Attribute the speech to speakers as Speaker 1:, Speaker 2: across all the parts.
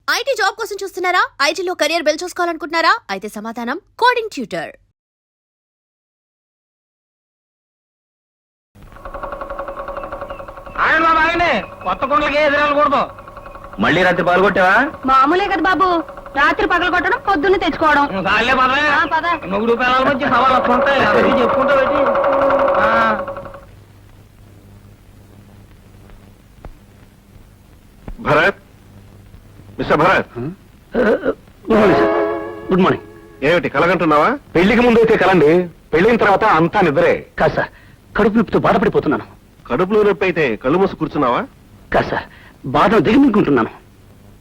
Speaker 1: IT job కోసం చూస్తున్నారా? ఐటీలో కెరియర్ బిల్డ్ చూసుకోవాలనుకుంటున్నారా? అయితే సమాధానం కోడింగ్ ట్యూటర్.
Speaker 2: కొత్త కొండలకి ఎదురకూడదు.
Speaker 3: మళ్ళీ రాత్రి పాల్గొట్టావా?
Speaker 4: మామూలే కదా బాబు, రాత్రి పగలు కొట్టడం పొద్దున్నే తెచ్చుకోవడం.
Speaker 2: కాళ్ళే
Speaker 4: పద.
Speaker 2: మొగుడు పిల్లల మధ్య సవాళ్ళు వస్తుంటాయి, అది చెప్పుకుంటా పెట్టి.
Speaker 3: Bharat, mister Bharat.
Speaker 5: Good morning sir. Good morning.
Speaker 3: ఏమిటి కలగంటున్నావా?
Speaker 5: పెళ్లికి ముందు అయితే కలండి, పెళ్ళిన తర్వాత అంతా నిద్రే. కాదు సార్, కడుపు నొప్పితో బాధపడిపోతున్నాను.
Speaker 3: కడుపులో నొప్పి అయితే కళ్ళు మూసి కూర్చున్నావా?
Speaker 5: కాదు సార్, బాధ దిగమింగుకుంటున్నాను.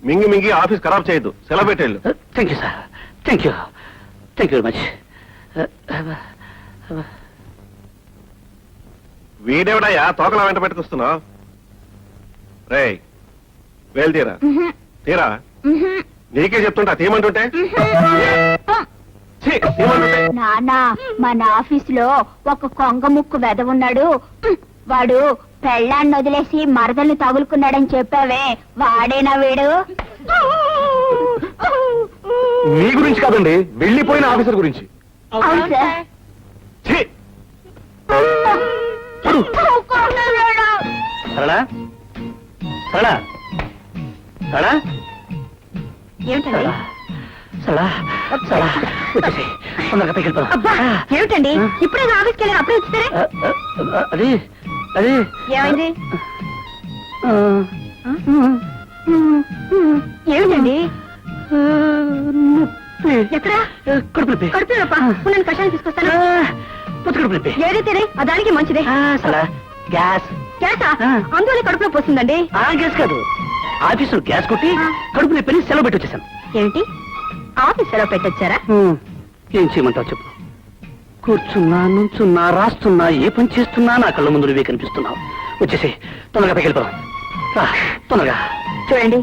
Speaker 3: మింగి మింగి ఆఫీస్ ఖరాబ్ చేయొద్దు, సెలవు పెట్టేళ్ళు.
Speaker 5: Thank you sir, thank you very much.
Speaker 3: వీడేవిడయ్యా తోకలా వెంట పెట్టుకొస్తున్నావు? రే వేలు తీరా, తీరా. నీకే చెప్తుంటా తీయమంటుంటే. ఛీ, తీయమంటుంటే.
Speaker 4: నానా, మన ఆఫీసులో ఒక కొంగ ముక్కు వెదవున్నాడు. వాడు పెళ్ళాన్ని వదిలేసి మరదల్ని తగులుకున్నాడని చెప్పావే, వాడేనా వీడు?
Speaker 5: మీ గురించి కాదండి, వెళ్ళిపోయిన ఆఫీసర్ గురించి.
Speaker 4: అవును సార్.
Speaker 3: ఛీ,
Speaker 5: సరళా, సరళా, సరళా,
Speaker 4: ఏమిటండి?
Speaker 5: సరళా, సరళా, వచ్చేసి తొందరగా పైకి వెళ్ళిపోదాం.
Speaker 4: అబ్బా, ఏమిటండి ఇప్పుడే ఆఫీస్కి వెళ్ళారు, అప్పుడే వచ్చారే?
Speaker 5: అది అది
Speaker 4: ఏమైంది? ఏమిటండి? ఎక్కడ?
Speaker 5: కడుపు నొప్పి.
Speaker 4: కడుపు నొప్పా? నేను కషాయం తీసుకొస్తాను.
Speaker 5: పొత్తు కడుపు నొప్పి.
Speaker 4: ఏదైతే దానికి మంచిదే.
Speaker 5: సరళా, గ్యాస్.
Speaker 4: గ్యాసా? అందువల్ల కడుపులో పోసిందండి.
Speaker 5: గ్యాస్ కాదు, ఆఫీసులో గ్యాస్ కొట్టి కడుపు నొప్పిని సెలవు పెట్టి వచ్చేసాను.
Speaker 4: ఏంటి, ఆఫీస్ సెలవు పెట్టొచ్చారా?
Speaker 5: ఏం చేయమంటావు చెప్పు. కూర్చున్నా, నుంచున్నా, రాస్తున్నా, ఏ పని చేస్తున్నా నా కళ్ళ ముందు నువ్వే కనిపిస్తున్నావు. వచ్చేసి తొందరగా పైకి వెళ్ళిపోదాం. తొందరగా.
Speaker 4: చూడండి,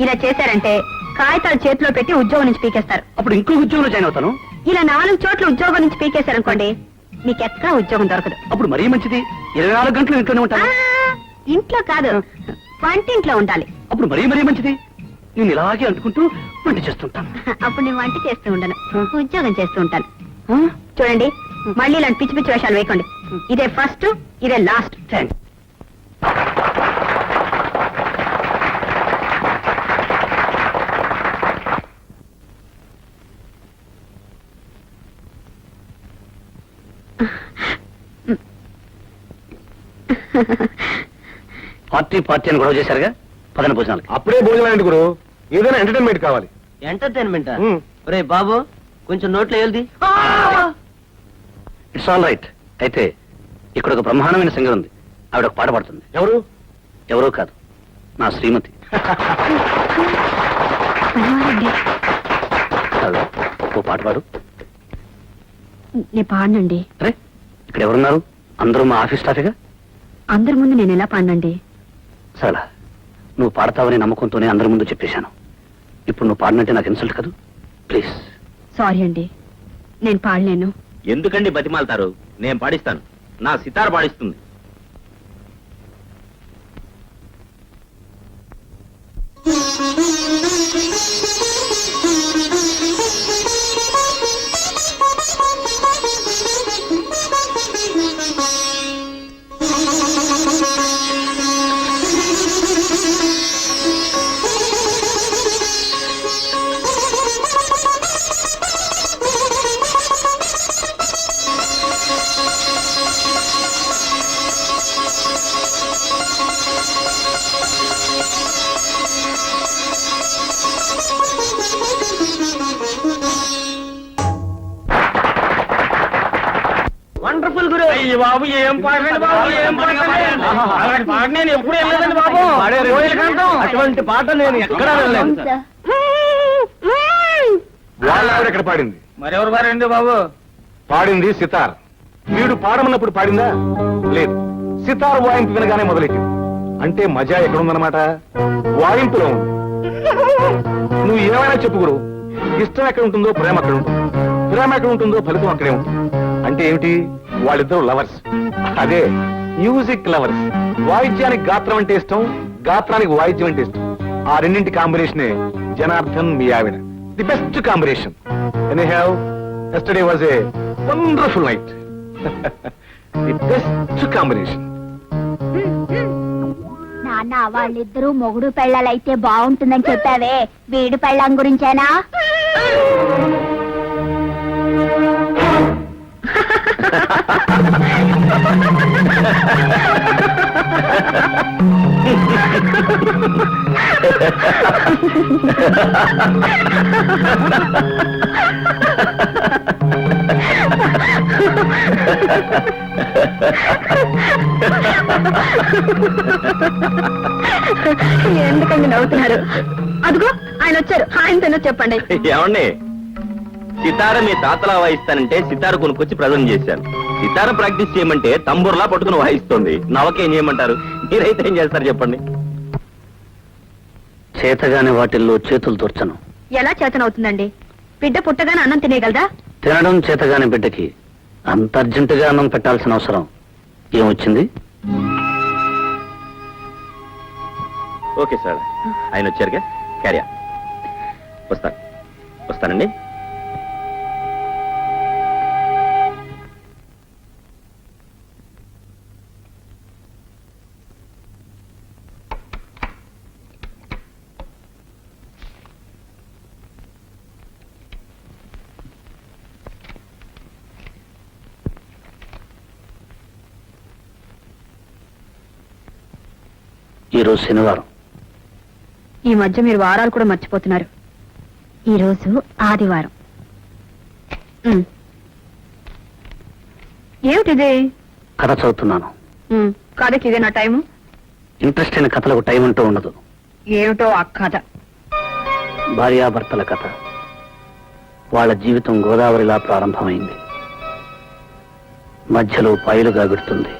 Speaker 4: ఇలా చేశారంటే కాగితాలు చేతిలో పెట్టి ఉద్యోగం నుంచి పీకేస్తారు.
Speaker 5: అప్పుడు ఇంకో ఉద్యోగంలో జాయిన్ అవుతాను.
Speaker 4: ఇలా 4 చోట్ల ఉద్యోగం నుంచి పీకేశారనుకోండి, మీకు ఎక్కడ ఉద్యోగం దొరకదు.
Speaker 5: అప్పుడు మరీ మంచిది, 24 గంటలు ఇంట్లోనే ఉంటాను.
Speaker 4: ఇంట్లో కాదు, వంటింట్లో ఉండాలి.
Speaker 5: అప్పుడు మరీ మంచిది, నేను ఇలాగే అంటుకుంటూ వంట చేస్తుంటాను.
Speaker 4: అప్పుడు నేను వంట చేస్తూ ఉండను, ఉద్యోగం చేస్తూ ఉంటాను. చూడండి, మళ్ళీ ఇలాంటి పిచ్చి పిచ్చి వేషాలు వేయకండి. ఇదే ఫస్ట్, ఇదే లాస్ట్.
Speaker 5: థ్యాంక్స్. పార్టీ అని గొడవ చేశారుగా, పదన భోజనాలకి.
Speaker 3: అప్పుడే భోజనం గురు, ఏదైనా ఎంటర్టైన్మెంట్ కావాలి.
Speaker 2: ఎంటర్టైన్మెంట్ రే బాబు, కొంచెం నోట్లో వెళ్ది.
Speaker 5: It's all right. అయితే ఇక్కడ ఒక బ్రహ్మాండమైన సింగర్ ఉంది, ఆవిడ ఒక పాట పాడుతుంది.
Speaker 3: ఎవరు?
Speaker 5: ఎవరో కాదు, నా శ్రీమతి. కాదు, ఓ పాట పాడు.
Speaker 4: నేను పాడనండి.
Speaker 5: అరే, ఇక్కడ ఎవరున్నారు? అందరూ మా ఆఫీస్ స్టాఫేగా.
Speaker 4: అందరి ముందు నేను ఎలా పాడనండి?
Speaker 5: సరళా, నువ్వు పాడతావని నమ్మకంతోనే అందరి ముందు చెప్పేశాను. ఇప్పుడు నువ్వు పాడినంటే నాకు ఇన్సల్ట్ కాదు. ప్లీజ్.
Speaker 4: సారీ అండి, నేను పాడలేను.
Speaker 3: ఎందుకండి బతిమాలతారు? నేను పాడిస్తాను, నా సితార్ పాడిస్తుంది.
Speaker 2: వండర్ఫుల్ గురు. బాబు ఏం పాడండి బాబు, ఏం పాడండి. అలాంటి పాట నేను ఎప్పుడు వెళ్ళలేదండి బాబు. అటువంటి పాట నేను ఎక్కడా వెళ్ళలేదు.
Speaker 3: వాళ్ళ ఎక్కడ పాడింది?
Speaker 2: మరెవరు పాడండి బాబు?
Speaker 3: పాడింది సితార్. వీడు పాడమన్నప్పుడు పాడిందా? లేదు, సితార్ వాయింపు వినగానే మొదలెట్టింది. అంటే మజా ఎక్కడుందన్నమాట? వాయింపులో ఉంది. నువ్వు ఏమైనా చెప్పు గురు, ఇష్టం ఎక్కడ ఉంటుందో ప్రేమ అక్కడ ఉంటుంది, ప్రేమ ఎక్కడ ఉంటుందో ఫలితం అక్కడే ఉంటుంది. అంటే ఏమిటి? వాళ్ళిద్దరు లవర్స్. అదే మ్యూజిక్ లవర్స్. వాయిద్యానికి గాత్రం అంటే ఇష్టం, గాత్రానికి వాయిద్యం అంటే ఇష్టం. ఆ రెండింటి కాంబినేషనే జనార్దన్ మీ ఆవిడ the best combination. Anyhow yesterday was a wonderful night. The best combination.
Speaker 4: నాన్న వాళ్ళిద్దరూ మొగుడు పెళ్ళాలైతే బాగుంటుందని చెప్పావే, వీడు పెళ్ళాం గురించేనా?
Speaker 6: ఎందుకండి నవ్వుతున్నారు? అదిగో ఆయన వచ్చారు, ఆయనతోనే చెప్పండి.
Speaker 2: ఏమండి, సితార మీ తాతలా వాయిస్తానంటే సితార కొనుక్కొచ్చి ప్రజెంట్ చేశాను. సితార ప్రాక్టీస్ చేయమంటే తంబూర్లా పట్టుకుని వాయిస్తుంది. నవకేం చేయమంటారు? మీరైతే ఏం చేస్తారు చెప్పండి.
Speaker 5: చేతగాని వాటిల్లో చేతులు దూర్చను.
Speaker 6: ఎలా చేతనవుతుందండి? బిడ్డ పుట్టగానే అన్నం తినేయగలదా?
Speaker 5: తినడం చేతగాని బిడ్డకి అంత అర్జెంటుగా అన్నం పెట్టాల్సిన అవసరం ఏమొచ్చింది?
Speaker 2: ఓకే సార్, ఆయన వచ్చారుగా, క్యారియా. వస్తానండి.
Speaker 5: ఈరోజు శనివారం.
Speaker 6: ఈ మధ్య మీరు వారాలు కూడా మర్చిపోతున్నారు. ఈ రోజు ఆదివారం. ఏమిటిది?
Speaker 5: కథ చదువుతున్నాను.
Speaker 6: కథకి ఇదే నా టైము?
Speaker 5: ఇంట్రెస్ట్ అయిన కథలకు టైం అంటూ ఉండదు.
Speaker 6: ఏమిటో ఆ కథ?
Speaker 5: భార్యాభర్తల కథ. వాళ్ళ జీవితం గోదావరిలా ప్రారంభమైంది, మధ్యలో పాయలుగా విడుతుంది,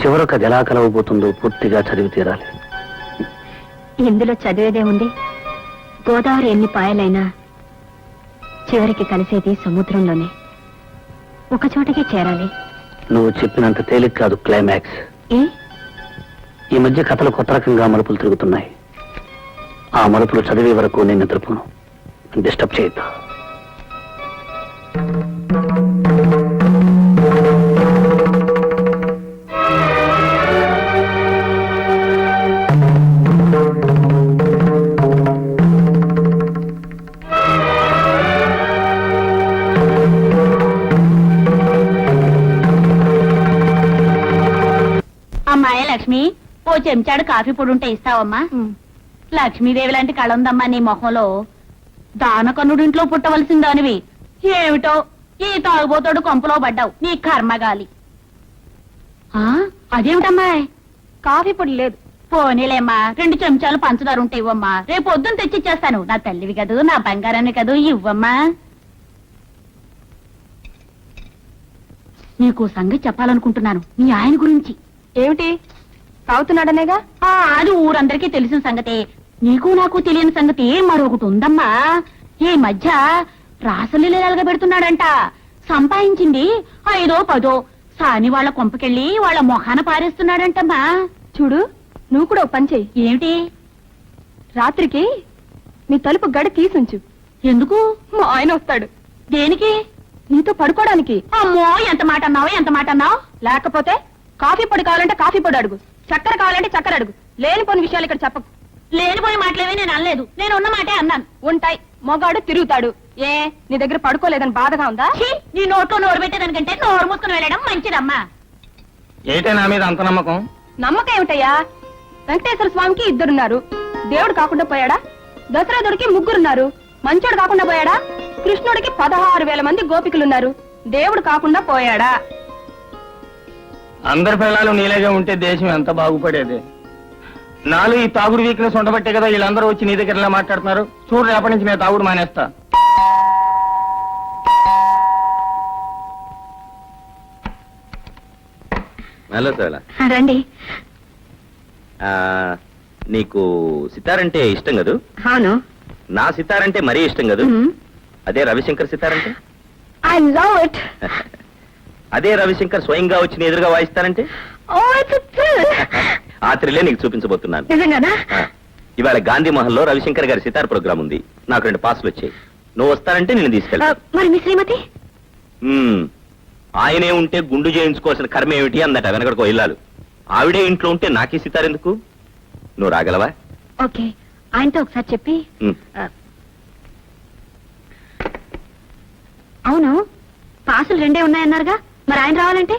Speaker 5: చివరకు అది ఎలా కలవబోతుందో పూర్తిగా చదివి తీరాలి.
Speaker 6: ఇందులో చదివేదే ఉంది. గోదావరి ఎన్ని పాయలైనా చివరికి కలిసేది సముద్రంలోనే. ఒక చోటకి చేరాలి.
Speaker 5: నువ్వు చెప్పినంత తేలిక కాదు క్లైమాక్స్. ఈ మధ్య కథలు కొత్త రకంగా మలుపులు తిరుగుతున్నాయి. ఆ మలుపులు చదివే వరకు నేను నిద్రపోను. డిస్టర్బ్ చేయొద్దు.
Speaker 4: అమ్మాయి లక్ష్మి, ఓ చెంచాడు కాఫీ పొడి ఉంటే ఇస్తావమ్మా? లక్ష్మీదేవి లాంటి కళ ఉందమ్మా నీ మొహంలో. దానకన్నుడింట్లో పుట్టవలసిన దానివి ఏమిటో ఈ తాగుబోతోడు కొంపలో పడ్డావు. నీ కర్మగాలి. అదేమిటమ్మాయి,
Speaker 6: కాఫీ పొడి లేదు.
Speaker 4: పోనీలేమ్మా, 2 చెంచాలు పంచదార ఉంటే ఇవ్వమ్మా. రేపు పొద్దున్న తెచ్చిచ్చేస్తాను. నా తల్లివి కదూ, నా బంగారాన్ని కదూ, ఇవ్వమ్మా. నీకు సంగతి చెప్పాలనుకుంటున్నాను, మీ ఆయన గురించి.
Speaker 6: ఏమిటి? తాగుతున్నాడనేగా?
Speaker 4: అది ఊరందరికీ తెలిసిన సంగతే. నీకు నాకు తెలియని సంగతి మరొకటి ఉందమ్మా. ఈ మధ్య రాసలీలగా పెడుతున్నాడంట. సంపాదించింది 5 or 10 సాని వాళ్ళ కొంపకెళ్ళి వాళ్ళ మొహాన పారేస్తున్నాడంటమ్మా.
Speaker 6: చూడు, నువ్వు కూడా ఓ పని చెయ్యి.
Speaker 4: ఏమిటి?
Speaker 6: రాత్రికి నీ తలుపు గడి తీసుంచు.
Speaker 4: ఎందుకు?
Speaker 6: మా ఆయన వస్తాడు.
Speaker 4: దేనికి?
Speaker 6: నీతో పడుకోవడానికి.
Speaker 4: అమ్మో, ఎంత మాట అన్నావు?
Speaker 6: లేకపోతే కాఫీ పొడి కావాలంటే కాఫీ పొడి అడుగు, చక్కెర కావాలంటే చక్కెర అడుగు. లేనిపోని విషయాలు ఇక్కడ చెప్పకు.
Speaker 4: లేనిపోయి మాటలేవి నేను అనలేదు. నేను ఉన్న మాటే అన్నాను.
Speaker 6: ఉంటాయి, మొగాడు తిరుగుతాడు. ఏ నీ దగ్గర పడుకోలేదని బాధగా ఉందా?
Speaker 4: ఛీ, నీ నోట్లో నోరు పెట్టేదానికంటే నోరు మూసుకుని వెళ్ళడం మంచిదమ్మా.
Speaker 2: ఏంటే నా మీద అంత నమ్మకం?
Speaker 6: నమ్మకం ఏమిటయ్యా? వెంకటేశ్వర స్వామికి 2 దేవుడు కాకుండా పోయాడా? దశరథుడికి 3 మంచోడు కాకుండా పోయాడా? కృష్ణుడికి 16,000 మంది గోపికలున్నారు. దేవుడు కాకుండా పోయాడా?
Speaker 2: అందరి పిల్లలు నీలాగే ఉంటే దేశం ఎంత బాగుపడేది. నాలో ఈ తాగుడు వీక్నెస్ ఉండబట్టే కదా వీళ్ళందరూ వచ్చి నీ దగ్గర ఇలా మాట్లాడుతున్నారు. చూడు, రేపటి నుంచి నేను తాగుడు మానేస్తా. హలో సార్,
Speaker 6: రండి.
Speaker 2: నీకు సితారంటే ఇష్టం కదూ?
Speaker 6: అవును.
Speaker 2: నా సితారంటే మరీ ఇష్టం కదూ? అదే రవిశంకర్ సితారంటే?
Speaker 6: I love it.
Speaker 2: అదే రవిశంకర్ స్వయంగా వచ్చి ఎదురుగా వాయిస్తానంటే?
Speaker 6: ఓ, ఇట్స్
Speaker 2: ఆ థ్రిల్లే నీకు చూపించబోతున్నాను.
Speaker 6: నిజంగానా?
Speaker 2: ఇవాళ గాంధీ మహల్లో రవిశంకర్ గారి సితార్ ప్రోగ్రామ్ ఉంది. నాకు 2 పాసులు వచ్చాయి. నువ్వు వస్తానంటే నేను తీసుకెళ్తా.
Speaker 4: మరి మీ శ్రీమతి?
Speaker 2: ఆయనే ఉంటే గుండు చేయించుకోవాల్సిన కర్మ ఏమిటి అందట వెనకడికో ఇల్లాలు. ఆవిడే ఇంట్లో ఉంటే నాకే సితార్ ఎందుకు? నువ్వు రాగలవా?
Speaker 4: ఓకే, ఆయనతో ఒకసారి చెప్పి.
Speaker 2: ఉమ్.
Speaker 4: అవును, పాసులు 2 ఉన్నాయన్నారుగా, మరి ఆయన రావాలంటే?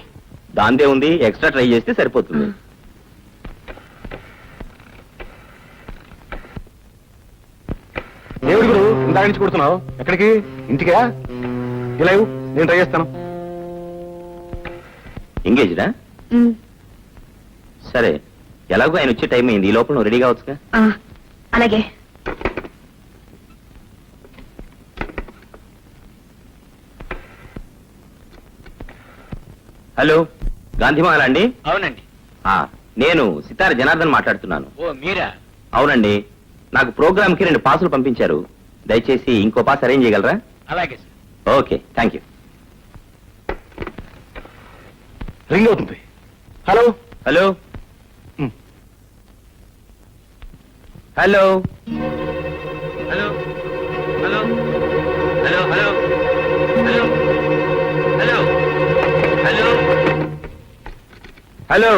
Speaker 2: దాందే ఉంది, ఎక్స్ట్రా ట్రై చేస్తే సరిపోతుంది.
Speaker 3: దేవుడి గురు ఇందా నుంచి కొడుతున్నావు. ఎక్కడికి? ఇంటికా? ఇలా ఇవ్వు, నేను ట్రై చేస్తాను.
Speaker 2: ఎంగేజ్డా? సరే, ఎలాగో ఆయన వచ్చే టైం అయింది. ఈ లోపల నువ్వు రెడీ కావచ్చుగా.
Speaker 4: అలాగే.
Speaker 2: హలో, గాంధీమాల అండి?
Speaker 5: అవునండి.
Speaker 2: నేను సితార జనార్దన్ మాట్లాడుతున్నాను.
Speaker 5: ఓ మీరా?
Speaker 2: అవునండి, నాకు ప్రోగ్రామ్ కి 2 పాసులు పంపించారు. దయచేసి ఇంకో పాస్ అరేంజ్ చేయగలరా?
Speaker 5: అలాగే sir.
Speaker 2: Okay, thank you.
Speaker 3: Ring అవుతుంది. Hello
Speaker 2: hello hello hello hello hello hello hello hello hello hello.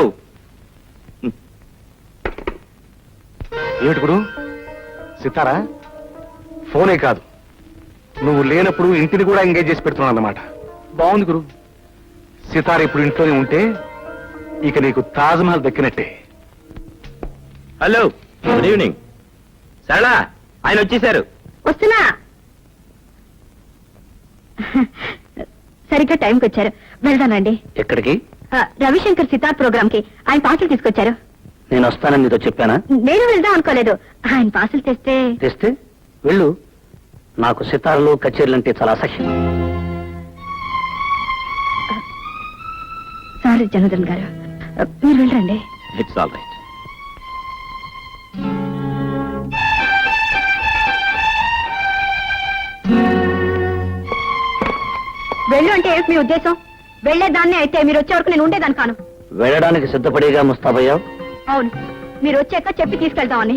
Speaker 3: ఏమిటి గురు? సితారా? ఫోనే కాదు, నువ్వు లేనప్పుడు ఇంటిని కూడా ఎంగేజ్ చేసి పెడుతున్నావు అన్నమాట. బాగుంది గురు. సితార ఇప్పుడు ఇంట్లోనే ఉంటే ఇక నీకు తాజ్ మహల్ దక్కినట్టే.
Speaker 2: Hello, good evening. సరళా, ఆయన వచ్చేసారు.
Speaker 4: వస్తున్నా. సరిగ్గా టైంకి వచ్చారు. వెళ్దానండి.
Speaker 5: ఎక్కడికి?
Speaker 4: రవిశంకర్ సితార్ ప్రోగ్రామ్ కి ఆయన పాసులు తీసుకొచ్చారు.
Speaker 5: నేను వస్తానని నీతో చెప్పానా?
Speaker 4: నేను వెళ్దాం అనుకోలేదు. ఆయన పాసులు
Speaker 5: తెస్తే వెళ్ళు. నాకు సితార్లు కచేరీలు అంటే చాలా అసహ్యం.
Speaker 4: సారీ జనార్దన్ గారు, మీరు వెళ్ళండి.
Speaker 2: It's all right.
Speaker 4: వెళ్ళు అంటే ఏంటి మీ ఉద్దేశం? వెళ్లేదాన్ని అయితే మీరు వచ్చే వరకు నేను ఉండేదాన్ని కాను.
Speaker 5: వెళ్ళడానికి సిద్ధపడేగా ముస్తాబయ్యావు.
Speaker 4: అవును, మీరు వచ్చాక చెప్పి తీసుకెళ్తామని.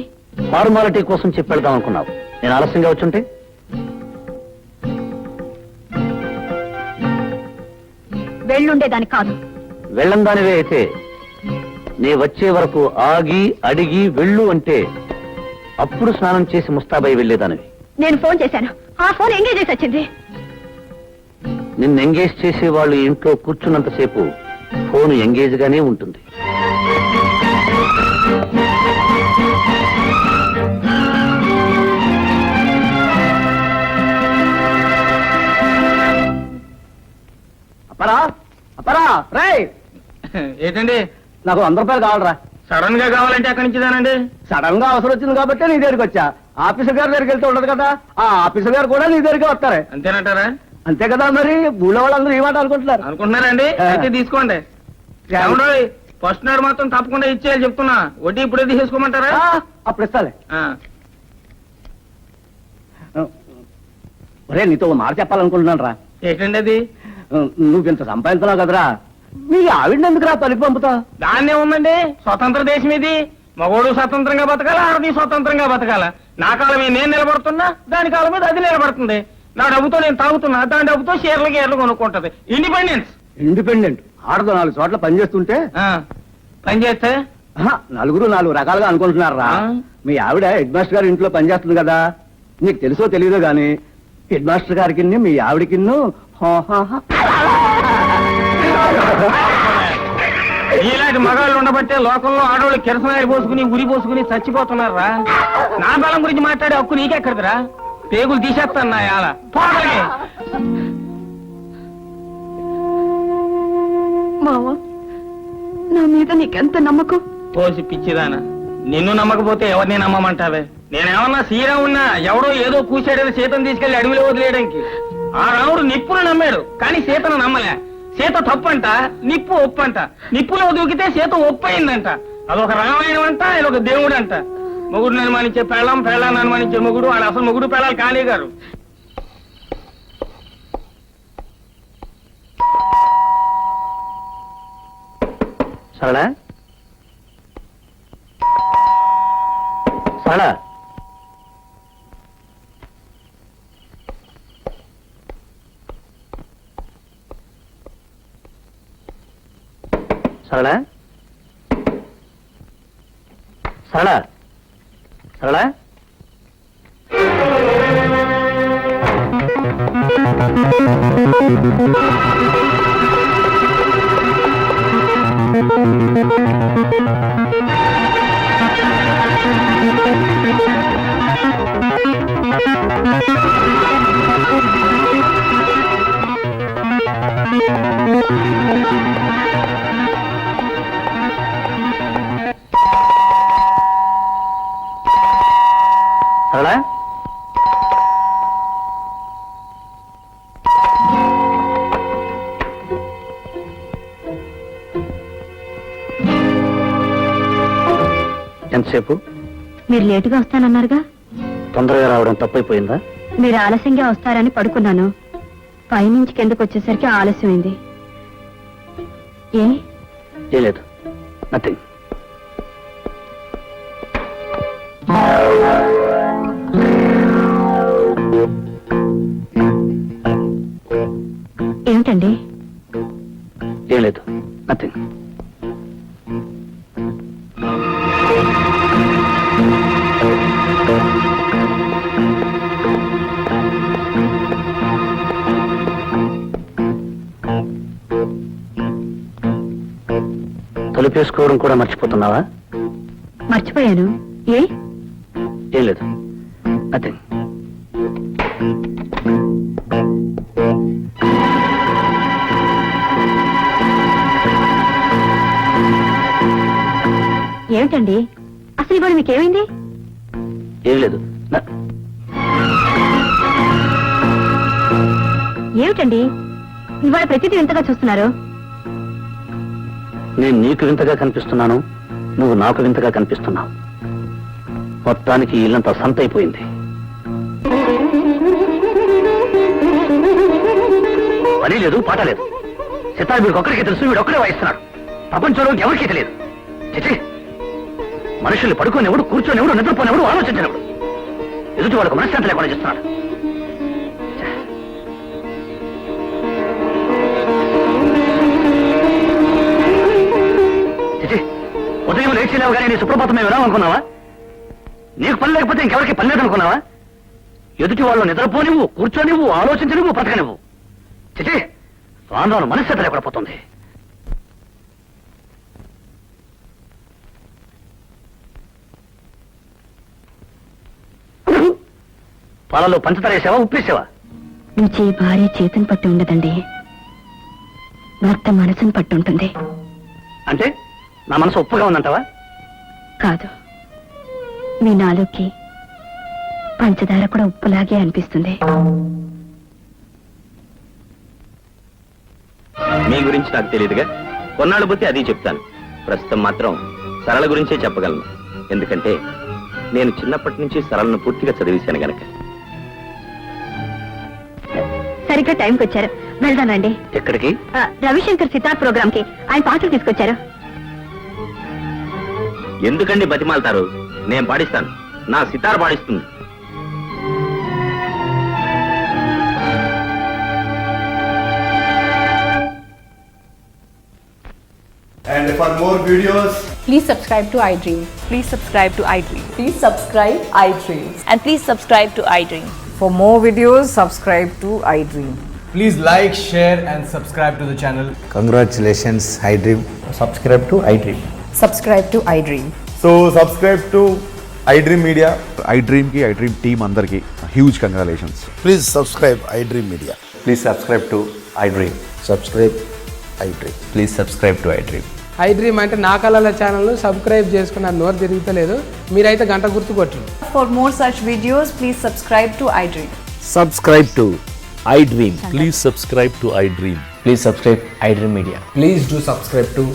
Speaker 5: ఫార్మాలిటీ కోసం చెప్పి వెళ్దాం అనుకున్నావు. నేను ఆలస్యంగా వచ్చుంటే?
Speaker 4: వెళ్ళుండేదాన్ని కాదు.
Speaker 5: వెళ్ళందానివే అయితే నీ వచ్చే వరకు ఆగి అడిగి వెళ్ళు అంటే అప్పుడు స్నానం చేసి ముస్తాబై వెళ్ళేదానివి.
Speaker 4: నేను ఫోన్ చేశాను, ఆ ఫోన్ ఎంగేజ్ చేసి వచ్చింది.
Speaker 5: నిన్ను ఎంగేజ్ చేసే వాళ్ళు ఇంట్లో కూర్చున్నంతసేపు ఫోన్ ఎంగేజ్ గానే ఉంటుంది.
Speaker 7: అపరా అపరా రే,
Speaker 2: ఏంటండి?
Speaker 7: నాకు 100 రూపాయలు కావాలరా.
Speaker 2: సడన్ గా కావాలంటే ఎక్కడి నుంచిదానండి?
Speaker 7: సడన్ గా అవసరం వచ్చింది కాబట్టి నీ దగ్గరికి వచ్చా. ఆఫీసర్ గారి దగ్గరికి వెళ్తే ఉండదు కదా, ఆ ఆఫీసర్ గారు కూడా నీ దగ్గరికి వస్తారే.
Speaker 2: అంతేనంటారా?
Speaker 7: అంతే కదా, మరి ఊళ్ళో వాళ్ళందరూ ఈ మాట అనుకుంటున్నారు.
Speaker 2: అనుకుంటున్నారండి? అయితే తీసుకోండి. ఫస్ట్ నాడు మాత్రం తప్పకుండా ఇచ్చేయాలి చెప్తున్నా. వడ్డీ ఇప్పుడే తీసేసుకోమంటారా?
Speaker 7: అప్పుడు ఇస్తాలే.
Speaker 2: ఆ.
Speaker 7: ఒరే, నీతో ఓ మాట చెప్పాలనుకుంటున్నాను రా.
Speaker 2: ఏంటండి అది?
Speaker 7: నువ్వు ఇంత సంపాదించున్నావు కదరా, మీ ఆవిడని ఎందుకు రా తలిపి పంపుతా?
Speaker 2: దాన్నే ఉందండి, స్వతంత్ర దేశం ఇది. మగోడు స్వతంత్రంగా బతకాల, ఆడది స్వతంత్రంగా బతకాల. నా కాలం మీద నేను నిలబడుతున్నా, దాని కాలం మీద అది నిలబడుతుంది. నా డబ్బుతో నేను తాగుతున్నా, దాని డబ్బుతో షేర్లు గేర్లు కొనుక్కుంటది. ఇండిపెండెన్స్.
Speaker 7: ఇండిపెండెంట్ ఆడదో 4 చోట్ల పనిచేస్తుంటే
Speaker 2: పని చేస్తే
Speaker 7: నలుగురు 4 రకాలుగా అనుకుంటున్నారా. మీ ఆవిడ హెడ్ మాస్టర్ గారి ఇంట్లో పనిచేస్తుంది కదా, నీకు తెలుసో తెలియదో గాని హెడ్ మాస్టర్ గారికి మీ ఆవిడకి
Speaker 2: ఇలాంటి మగాళ్ళు ఉండబట్టే లోకంలో ఆడవాళ్ళు కిరసనాయి పోసుకుని ఉరి పోసుకుని చచ్చిపోతున్నారా. నా బలం గురించి మాట్లాడే హక్కు నీకెక్కడిదిరా? పేగులు తీసేస్తాను నా యాల.
Speaker 4: మావా, నా మీద నీకెంత నమ్మకం?
Speaker 2: పోసి పిచ్చిదానా, నిన్ను నమ్మకపోతే ఎవరిని నమ్మమంటావే? నేనేమన్నా శ్రీరామున్నా ఎవడో ఏదో కూసాడని సీతను తీసుకెళ్లి అడవిలో వదిలేయడానికి. ఆ రాముడు నిప్పును నమ్మాడు, కానీ సీతను నమ్మలే. సీత తప్పంట, నిప్పు ఒప్పంట. నిప్పులో దూకితే సీత ఒప్పయిందంట. అదొక రామాయణం అంట, ఇదొక దేవుడు అంట. మొగుడు అనుమానించే పెళ్ళం, పెళ్ళాన్ని అనుమానించే మొగుడు. వాడు అసలు మొగుడు పెళ్ళాలి కాళీ గారు.
Speaker 5: సరళా సరళ సరళ సరళ సరళ సరళ ఎంతసేపు?
Speaker 4: మీరు లేటుగా వస్తానన్నారుగా.
Speaker 5: తొందరగా రావడం తప్పైపోయిందా?
Speaker 4: మీరు ఆలస్యంగా వస్తారని పడుకున్నాను. పైనుంచి కిందకు వచ్చేసరికి ఆలస్యమైంది.
Speaker 5: ఏ లేదు, నథింగ్.
Speaker 4: ఏమిటండి?
Speaker 5: ఏం లేదు, నథింగ్. తలుపేసుకోవడం కూడా మర్చిపోతున్నావా?
Speaker 4: మర్చిపోయాను.
Speaker 5: ఏం లేదు, నథింగ్.
Speaker 4: ఏమిటండి అసలు ఇవాళ మీకేమైంది?
Speaker 5: ఏం లేదు.
Speaker 4: ఏమిటండి ఇవాళ ప్రతిదీ వింతగా చూస్తున్నారు?
Speaker 5: నేను నీకు వింతగా కనిపిస్తున్నాను, నువ్వు నాకు వింతగా కనిపిస్తున్నావు. మొత్తానికి ఇల్లంతా సంత అయిపోయింది. పని లేదు, పాట లేదు. సితార్ వీడికి ఒక్కడికే తెలుసు, వీడు ఒక్కడే వాయిస్తున్నాడు. ప్రపంచంలో ఎవరికీ తెలియదు. చిచి, మనుషుల్ని పడుకోనివ్వడు, కూర్చొనివ్వడు, నిద్రపోనివ్వడు, ఆలోచించనివ్వడు. ఎదుటి వాళ్ళకు మనశ్శాంతి లేకుండా చేస్తున్నాడు. చిచి, ఉదయం లేచినావు కానీ నీ సుప్రభాతం మేము అనుకున్నావా? నీకు పని లేకపోతే ఇంకెవరికి పని లేదనుకున్నావా? ఎదుటి వాళ్ళు నిద్రపోనివ్వు, కూర్చొనివ్వు, ఆలోచించనివ్వు, బ్రతకనివ్వు. చిచి, రాను మనశ్శాంతి లేకుండా పోతుంది. పాలలో పంచదార వేసావా, ఉప్పేసావా?
Speaker 4: రుచి భార్య చేతిని పట్టి ఉండదండి, భర్త మనసును పట్టి ఉంటుంది.
Speaker 5: అంటే నా మనసు ఉప్పుగా ఉందంటావా?
Speaker 4: కాదు, మీ నాలుగుకి పంచదార కూడా ఉప్పులాగే అనిపిస్తుంది.
Speaker 2: మీ గురించి నాకు తెలియదుగా, కొన్నాళ్ళు పోతే అది చెప్తాను. ప్రస్తుతం మాత్రం సరళ గురించే చెప్పగలను. ఎందుకంటే నేను చిన్నప్పటి నుంచి సరళను పూర్తిగా చదివేశాను గనక.
Speaker 4: సరిగ్గా టైంకి వచ్చారు, వెళ్దానండి.
Speaker 5: ఎక్కడికి?
Speaker 4: రవిశంకర్ సితార్ ప్రోగ్రామ్ కి ఆయన పాటలు తీసుకొచ్చారు.
Speaker 2: ఎందుకండి బతిమాలతారు? నేను పాడిస్తాను, నా sitar పాడిస్తుంది.
Speaker 8: And for more videos,
Speaker 9: Please subscribe to iDream.
Speaker 10: Please subscribe to iDream.
Speaker 9: Please subscribe iDream.
Speaker 10: And please subscribe to iDream.
Speaker 9: For more videos, subscribe to iDream.
Speaker 8: please like, share and subscribe to the channel.
Speaker 11: Congratulations, iDream. Subscribe to iDream.
Speaker 9: Subscribe to iDream.
Speaker 8: So subscribe to iDream Media.
Speaker 3: iDream ki iDream team andarki huge congratulations.
Speaker 11: Please subscribe iDream Media.
Speaker 5: Please subscribe to iDream.
Speaker 11: Subscribe iDream.
Speaker 5: Please subscribe to iDream.
Speaker 12: iDream అంటే నా కళల channel subscribe చేసుకున్న నోరు తిరుగుతలేదు, మీరైతే గంట గుర్తు కొట్టండి.
Speaker 9: For more such videos, please subscribe to iDream.
Speaker 11: Subscribe to iDream.
Speaker 13: Please subscribe to iDream.
Speaker 5: Please subscribe iDream Media.
Speaker 8: Please do subscribe to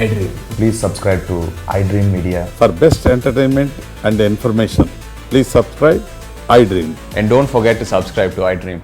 Speaker 8: iDream.
Speaker 11: Please subscribe to iDream Media.
Speaker 13: For best entertainment and information, please subscribe iDream.
Speaker 11: And don't forget to subscribe to iDream.